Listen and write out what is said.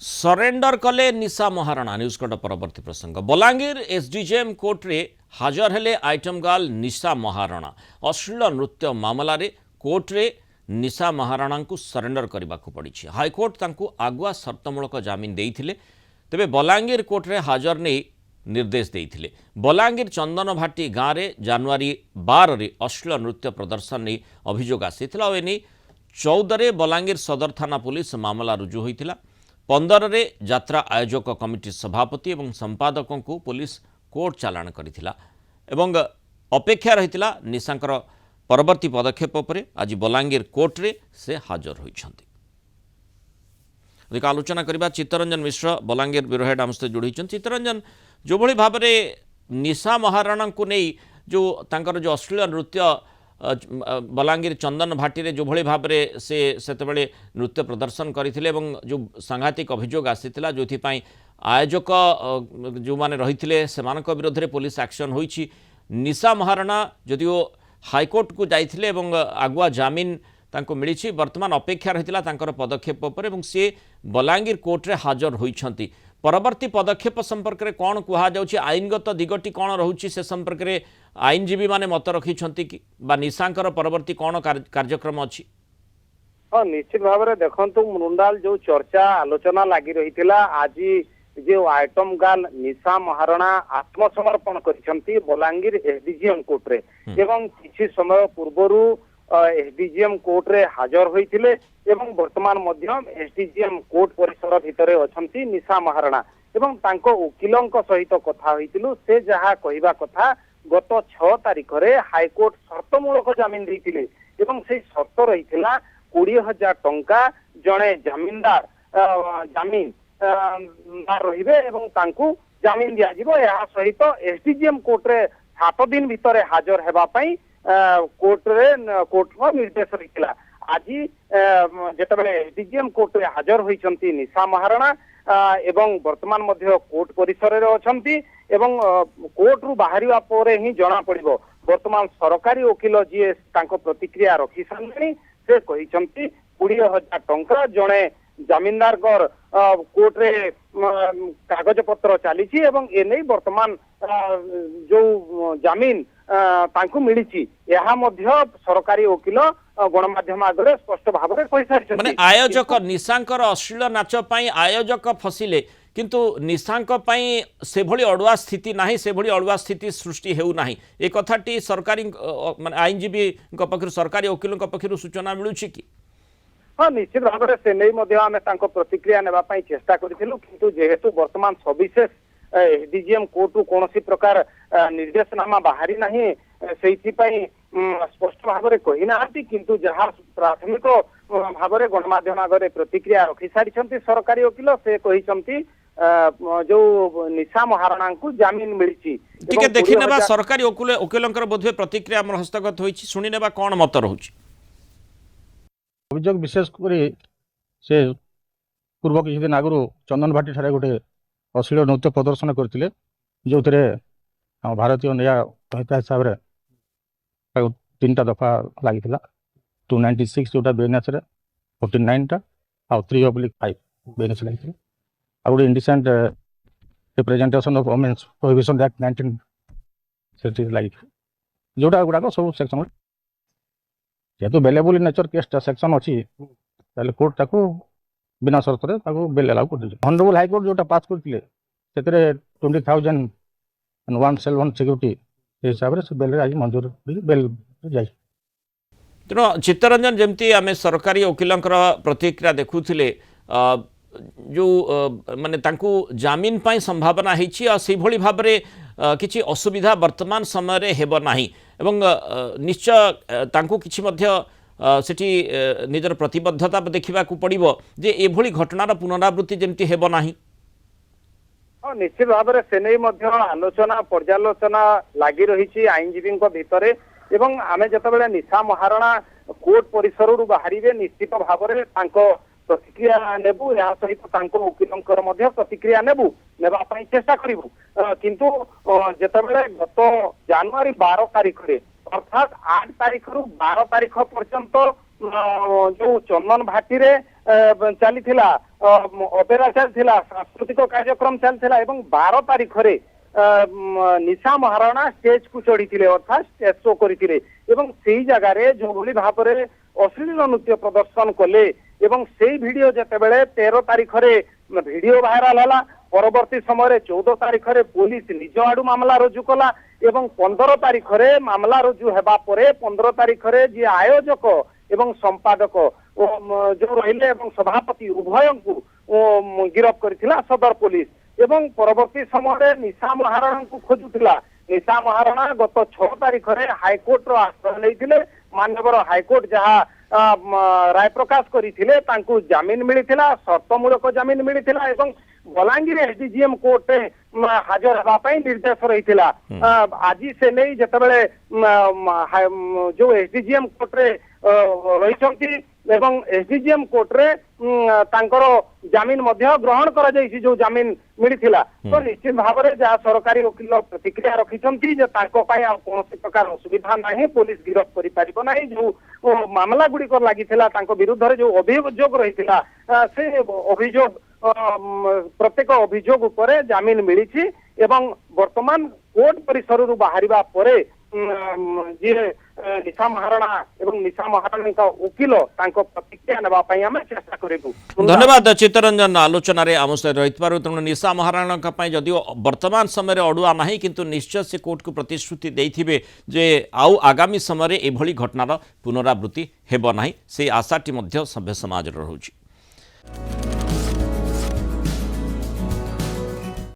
Surrender कले निशा Maharana news cut परवर्ती प्रसंग बलांगीर एसडीजेएम कोर्ट रे हाजर हेले आइटम गर्ल निशा महाराणा अश्लील नृत्य मामलें कोर्ट रे निशा महाराणा को सरेंडर करने को पड़ी। हाईकोर्ट तांकु आगुआ शर्तमूलक जमीन देइथिले तेबे बलांगीर कोर्ट रे हाजर नहीं निर्देश देइथिले। बलांगीर चंदन भाटी गाँव में जनवरी 12 रे अश्लील नृत्य प्रदर्शन नहीं अभियोग आसीथिला और एने 14 रे बलांगीर सदर थाना पुलिस मामला रुजु होइथिला। 15 रे यात्रा आयोजक कमिटी सभापति एवं संपादकों को पुलिस कोर्ट चालाण करिथिला एवं अपेक्षा रहिथिला निशांकर परवर्ती पदक्षेप पर आज बलांगीर कोर्ट रे से हाजर होइछन्ति। अधिक आलोचना करबा चित्तरंजन मिश्र बलांगीर ब्यूरो हेड आम सहित जोड़ी। चित्तरंजन, जो भली भाव में निशा महाराणा को नहीं जो तांकर जो अश्लील नृत्य बलांगीर चंदन भाटी रे जो भली भाव में से सेतबेले नृत्य प्रदर्शन करथिले एवं जो सांघातिक अभियोग आसीथिला जोथिपाई आयोजक जो माने रहिथिले सेमानक विरोध में पुलिस एक्शन होईछि। निशा महाराणा जदिओ हाईकोर्ट को जाइथिले एवं आगुआ जमीन तांको मिलिछि, वर्तमान अपेक्षा रहिथिला तांकर पदक्षेप पर एवं से बलांगीर कोर्ट रे हाजर होईछन्ति। परवर्ती पदक्षेप संपर्क में कौन कहुछि, आईनगत दिगटी कौन रहुछि से संपर्क में आईनजीवी माने मत रखिछन्ति कि बा निशांकर परवर्ती कौन कार्यक्रम अछि? हाँ, निश्चित भाव में देखंतु मुंडाल जो चर्चा आलोचना लगी रही आज जो आइटम गर्ल निशा महाराणा आत्मसमर्पण करिसंती बलांगीर एसडीजीएम कोर्ट रे एवं किछि समय पूर्वरु एसडीजीएम कोर्ट रे हाजर होइथिले एवं वर्तमान मध्य एसडीजीएम कोर्ट परिसर भितरे अछंती निशा महाराणा एवं तांको वकीलंक सहित कथा होइतिलु। से जहा कहिबा कथा गत 6 तारिख रे हाईकोर्ट शर्तमूलक जमीन दैथिले एवं से शर्त रहिथिला 20,000 टंका जणे जमीनदार जमीन रहिबे एवं तांकु जमीन दिया जिवो। या सहित एसडीजीएम कोर्ट रे 7 दिन भितरे हाजर हेबा पई कोर्ट रो निर्देश रहिथिला। आज जेतबेले एसडीजीएम कोर्ट रे हाजर होइछंती निशा महाराणा एवं वर्तमान मध्य कोर्ट परिसर रे अछंती एवं कोर्ट रु बाहरिवा परे ही जना पड़िबो। वर्तमान सरकारी वकील जी तांको प्रतिक्रिया रखि सारलेनी। से कहिछंती 20,000 टंका जणे जमीनदार कोर्ट रे कागज पत्र चली एवं एने वर्तमान जो जमीन तांकु मिली सरकारी वकील गणमाध्यम आगे स्पष्ट भाव में कही माने आयोजक निशांकर अश्लील नाच पई आयोजक फसिले किंतु निशांक पई से भली अड़ुआ स्थिति नाही, से भली अड़ुआ स्थिति सृष्टि हेउ नाही। ए कथाटी सरकारी माने आईनजीवी पक्षरु सरकारी वकील पक्षरु सूचना मिलुछि कि? हाँ, निश्चित भाव में से नहीं आम प्रतिक्रिया नेबाई चेष्टा करूँ किंतु जेहेतु वर्तमान सविशेष एसडीजीएम कोर्ट कौन प्रकार निर्देशनामा बाहरी ना से स्पष्ट भाव में कही ना किंतु जहाँ प्राथमिक भाव में गणमाध्यम आगे प्रतिक्रिया रखि सारी सरकारी वकील से कहते जो निशा महाराणा को जमीन मिली। देखी नेबा सरकारी वकीलंकर बोधवे प्रतिक्रिया हमर हस्तगत होईछि, सुनि नेबा कोन मत रहउछि। अभियोग विशेष से पूर्व किसी दिन आगु चंदन भाटी ठारे गोटे अश्लील नृत्य प्रदर्शन करते जो आम भारतीय न्याय संहिता हिसाब से 3टा दफा लगी 296 जोटा बीएनएस 49 टा आ 3/5 बीएनएस लगी आ गोटे indecent representation of women's prohibition act 19 से लगी जोटा गुड़ाक सब सेक्शन जेहेतु बेलेबुल इन नेचर केसटा सेक्शन अच्छी कोर्ट ताको बिना शर्त बेल अलाउ कर ऑनरेबल हाईकोर्ट जोटा पास करते 20,000 1 सेल 1 सिक्योरिटी हिसाब से बेल आज मंजूर बेल जाए। तेणु चित्तरंजन जमती आम सरकारी वकीलंकर प्रतिक्रिया देखुले जो माने तांकु जमीन पाई संभावना होइछि आ से भली भाव में किछि असुविधा वर्तमान समय रे हेबो नाही एवं निश्चय तांकु किछि मध्य सेठी निजर प्रतिबद्धता देखा पड़ो जे एभली घटनार पुनरावृत्ति जमती हेबो नाही। हाँ, निश्चित भाव में से नहीं आलोचना पर्यालोचना लगी रही आईनजीवी भितर एवं आमे जतबेले निशा महाराणा कोर्ट परिसर बाहर निश्चित भाव में प्रतिक्रिया नेबु या सहित वकीलंकर प्रतिक्रिया नेबु नेबाई चेष्टा करूँ किंतु जेतबेले गत जनवरी 12 तारिख रे अर्थात 8 तारिख रु 12 तारिख पर्यंत जो चंदन भाटी रे ଚାଲିଥିଲା ଅପେରା ଚାଲିଥିଲା ସାଂସ୍କୃତିକ କାର୍ଯ୍ୟକ୍ରମ ଚାଲିଥିଲା ଏବଂ 12 ତାରିଖରେ ନିଶା ମହାରଣା ଷ୍ଟେଜ କୁ ଚଢିଥିଲେ ଅର୍ଥାତ୍ ଷ୍ଟେଜ ଶୋ କରିଥିଲେ ଏବଂ ସେଇ ଜାଗାରେ ଯୋଉଭଳି ଭାବରେ ଅଶ୍ଳୀଳ ନୃତ୍ୟ ପ୍ରଦର୍ଶନ କଲେ ଏବଂ ସେଇ ଭିଡିଓ ଯେତେବେଳେ 13 ତାରିଖରେ ଭିଡିଓ ଭାଇରାଲ ହେଲା ପରବର୍ତ୍ତୀ ସମୟରେ 14 ତାରିଖରେ ପୋଲିସ ନିଜ ଆଡୁ ମାମଲା ରୁଜୁ କଲା ଏବଂ 15 ତାରିଖରେ ମାମଲା ରୁଜୁ ହେବା ପରେ 15 ତାରିଖରେ ଯିଏ ଆୟୋଜକ ଏବଂ ସମ୍ପାଦକ ଯୋଉ ରହିଲେ ଏବଂ ସଭାପତି ଉଭୟଙ୍କୁ ଗିରଫ କରିଥିଲା ସଦର ପୋଲିସ ଏବଂ ପରବର୍ତ୍ତୀ ସମୟରେ ନିଶା ମହାରଣାଙ୍କୁ ଖୋଜୁଥିଲା। ନିଶା ମହାରଣା ଗତ 6 ତାରିଖରେ ହାଇକୋର୍ଟର ଆଶ୍ରୟ ନେଇଥିଲେ। ମାନ୍ୟବର ହାଇକୋର୍ଟ ଯାହା ରାୟ ପ୍ରକାଶ କରିଥିଲେ ତାଙ୍କୁ ଜାମିନ ମିଳିଥିଲା, ସର୍ତ୍ତମୂଳକ ଜାମିନ ମିଳିଥିଲା ଏବଂ ବଲାଙ୍ଗୀର ଏସଡିଜିଏମ କୋର୍ଟରେ ହାଜର ହେବା ପାଇଁ ନିର୍ଦ୍ଦେଶ ରହିଥିଲା। ଆଜି ସେ ନେଇ ଯେତେବେଳେ ଯୋଉ ଏସଡିଜିଏମ କୋର୍ଟରେ ରହିଛନ୍ତି ଏବଂ ଏସଡିଜିଏମ କୋର୍ଟରେ ତାଙ୍କର ଜାମିନ ମଧ୍ୟ ଗ୍ରହଣ କରାଯାଇଛି ଯୋଉ ଜାମିନ ମିଳିଥିଲା ତ ନିଶ୍ଚିତ ଭାବରେ ଯାହା ସରକାରୀ ଓକିଲ ପ୍ରତିକ୍ରିୟା ରଖିଛନ୍ତି ଯେ ତାଙ୍କ ପାଇଁ ଆଉ କୌଣସି ପ୍ରକାର ଅସୁବିଧା ନାହିଁ, ପୋଲିସ ଗିରଫ କରିପାରିବ ନାହିଁ। ଯୋଉ ମାମଲା ଗୁଡିକ ଲାଗିଥିଲା ତାଙ୍କ ବିରୁଦ୍ଧରେ ଯୋଉ ଅଭିଯୋଗ ରହିଥିଲା ସେ ଅଭିଯୋଗ ପ୍ରତ୍ୟେକ ଅଭିଯୋଗ ଉପରେ ଜାମିନ ମିଳିଛି ଏବଂ ବର୍ତ୍ତମାନ କୋର୍ଟ ପରିସରରୁ ବାହାରିବା ପରେ ଯିଏ ନିଶା ମହାରଣା ଏବଂ ନିଶା ମହାରଣାଙ୍କ ଓକିଲ ତାଙ୍କ ପ୍ରତିକ୍ରିୟା ନେବା ପାଇଁ ଆମେ ଚେଷ୍ଟା କରିବୁ। ଧନ୍ୟବାଦ ଚିତ୍ତରଞ୍ଜନ ଆଲୋଚନାରେ ଆମ ସହିତ ରହିଥିବାରୁ। ତେଣୁ ନିଶା ମହାରଣାଙ୍କ ପାଇଁ ଯଦିଓ ବର୍ତ୍ତମାନ ସମୟରେ ଅଡୁଆ ନାହିଁ କିନ୍ତୁ ନିଶ୍ଚୟ ସେ କୋର୍ଟକୁ ପ୍ରତିଶ୍ରୁତି ଦେଇଥିବେ ଯେ ଆଉ ଆଗାମୀ ସମୟରେ ଏଭଳି ଘଟଣାର ପୁନରାବୃତ୍ତି ହେବ ନାହିଁ। ସେହି ଆଶାଟି ମଧ୍ୟ ସଭ୍ୟ ସମାଜର ରହୁଛି।